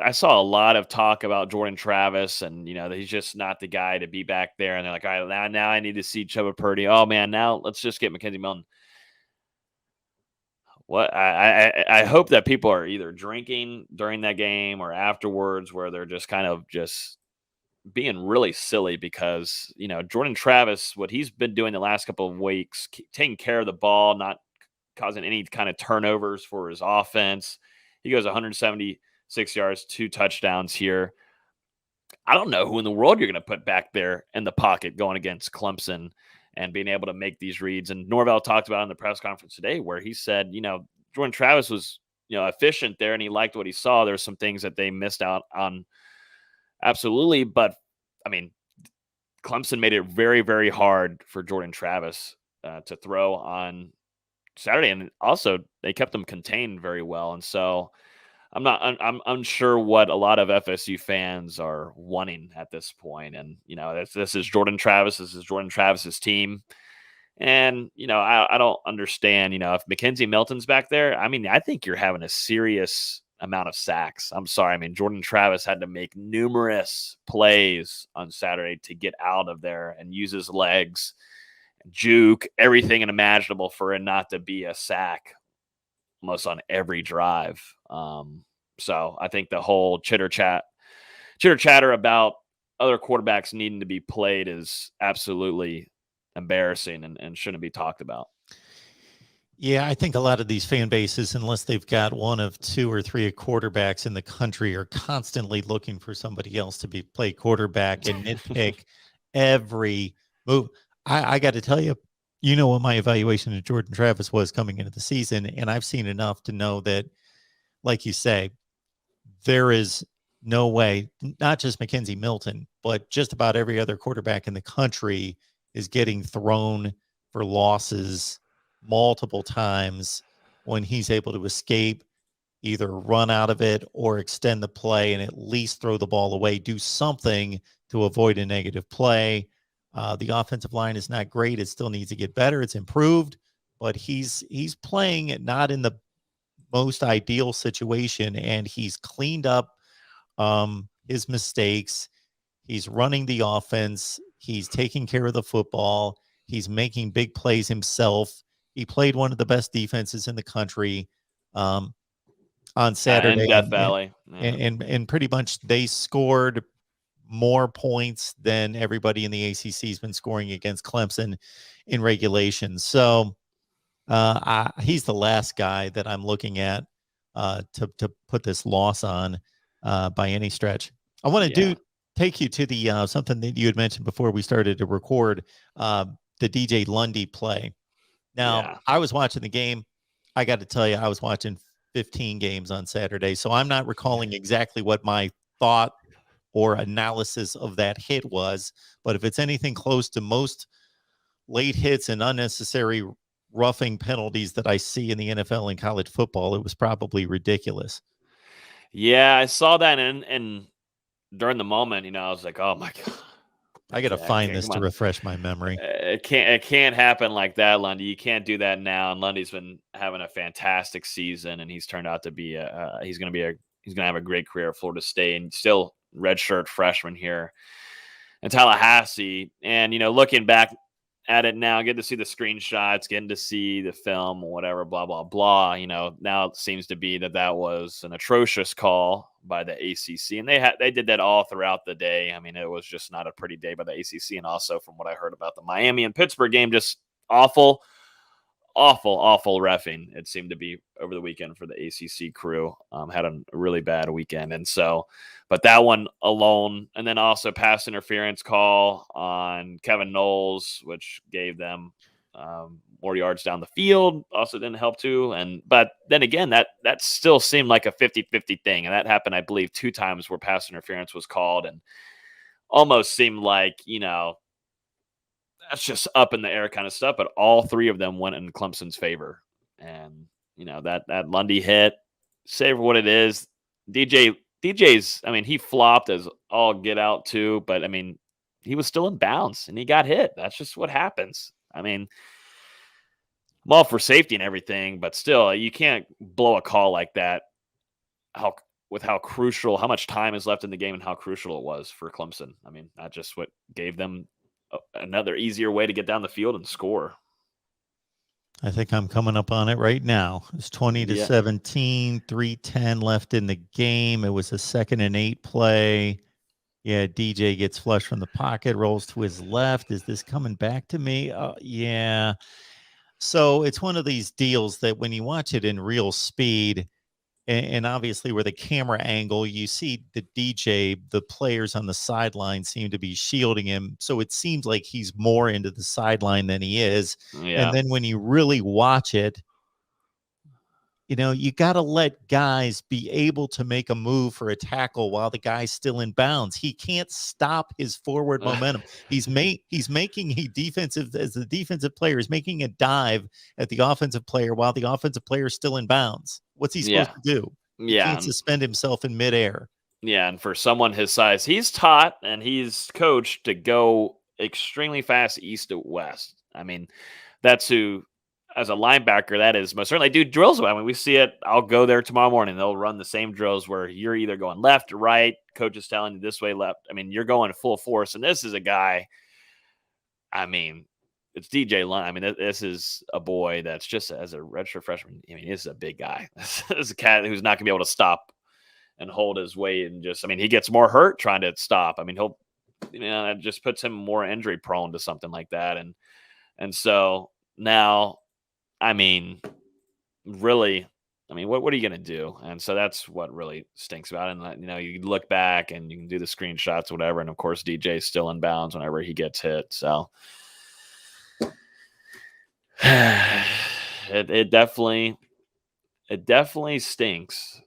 I saw a lot of talk about Jordan Travis, and that he's just not the guy to be back there. And they're like, all right, now I need to see Chuba Purdy. Oh man, now let's just get Mackenzie Milton. What I hope that people are either drinking during that game or afterwards, where they're just kind of just being really silly because Jordan Travis, what he's been doing the last couple of weeks, taking care of the ball, not causing any kind of turnovers for his offense. He goes 176 yards, 2 touchdowns here. I don't know who in the world you're going to put back there in the pocket going against Clemson and being able to make these reads. And Norvell talked about in the press conference today where he said, Jordan Travis was, efficient there and he liked what he saw. There's some things that they missed out on. Absolutely. But I mean, Clemson made it very, very hard for Jordan Travis to throw on Saturday. And also they kept him contained very well. And so I'm unsure what a lot of FSU fans are wanting at this point. And, this is Jordan Travis. This is Jordan Travis's team. And, I don't understand, if Mackenzie Milton's back there, I think you're having a serious amount of sacks. I'm sorry. Jordan Travis had to make numerous plays on Saturday to get out of there and use his legs, juke, everything imaginable for it not to be a sack almost on every drive. So I think the whole chitter chatter about other quarterbacks needing to be played is absolutely embarrassing and shouldn't be talked about. Yeah, I think a lot of these fan bases, unless they've got one of 2 or 3 quarterbacks in the country, are constantly looking for somebody else to play quarterback and nitpick every move. I got to tell you, what my evaluation of Jordan Travis was coming into the season, and I've seen enough to know that, like you say, there is no way, not just Mackenzie Milton, but just about every other quarterback in the country is getting thrown for losses multiple times when he's able to escape, either run out of it or extend the play and at least throw the ball away, do something to avoid a negative play. The offensive line is not great. It still needs to get better. It's improved, but he's playing not in the most ideal situation, and he's cleaned up his mistakes. He's running the offense. He's taking care of the football. He's making big plays himself. He played one of the best defenses in the country on Saturday. In Death Valley. And pretty much they scored more points than everybody in the ACC has been scoring against Clemson in regulation. So he's the last guy that I'm looking at to put this loss on by any stretch. I want to take you to the something that you had mentioned before we started to record, the DJ Lundy play. Now, I was watching the game. I got to tell you, I was watching 15 games on Saturday, so I'm not recalling exactly what my thought or analysis of that hit was. But if it's anything close to most late hits and unnecessary roughing penalties that I see in the NFL and college football, it was probably ridiculous. Yeah, I saw that, and during the moment, I was like, oh my God. I got to find this to refresh my memory. It can't happen like that, Lundy. You can't do that now. And Lundy's been having a fantastic season, and he's turned out to be he's going to have a great career at Florida State, and still redshirt freshman here in Tallahassee. And looking back at it now, getting to see the screenshots, getting to see the film, whatever, blah blah blah. Now it seems to be that was an atrocious call by the ACC, and they did that all throughout the day. It was just not a pretty day by the ACC, and also from what I heard about the Miami and Pittsburgh game, just awful reffing. It seemed to be over the weekend for the ACC crew. Had a really bad weekend, and so, but that one alone, and then also pass interference call on Kevin Knowles, which gave them more yards down the field, also didn't help too. But then again, that still seemed like a 50-50 thing. And that happened, I believe, 2 times where pass interference was called, and almost seemed like, that's just up in the air kind of stuff. But all 3 of them went in Clemson's favor. And, that Lundy hit, say for what it is, DJ's, he flopped as all get out too, but he was still in bounds and he got hit. That's just what happens. I'm all for safety and everything, but still, you can't blow a call like that. with how much time is left in the game and how crucial it was for Clemson. I mean, that's just what gave them another easier way to get down the field and score. I think I'm coming up on it right now. It's 20-17, 3:10 left in the game. It was a 2nd and 8 play. Yeah, DJ gets flushed from the pocket, rolls to his left. Is this coming back to me? Yeah. So it's one of these deals that when you watch it in real speed, and obviously where the camera angle, you see the DJ, the players on the sideline seem to be shielding him. So it seems like he's more into the sideline than he is. And Yeah. then when you really watch it, you got to let guys be able to make a move for a tackle while the guy's still in bounds. He can't stop his forward momentum. He's making a defensive, as the defensive player is making a dive at the offensive player while the offensive player is still in bounds. What's he supposed to do? He can't suspend himself in midair. Yeah, and for someone his size, he's taught and he's coached to go extremely fast east to west. I mean, that's who, as a linebacker, that is most certainly do drills. I mean, we see it. I'll go there tomorrow morning. They'll run the same drills where you're either going left or right. Coach is telling you this way, left. I mean, you're going full force. And this is a guy, I mean, it's DJ Lund. I mean, this is a boy that's just as a redshirt freshman. I mean, this is a big guy. This is a cat who's not going to be able to stop and hold his weight. And just, I mean, he gets more hurt trying to stop. I mean, it just puts him more injury prone to something like that. And so now, I mean, really, I mean, what are you going to do? And so that's what really stinks about it. And, you look back and you can do the screenshots, whatever. And of course, DJ's still in bounds whenever he gets hit. So it definitely stinks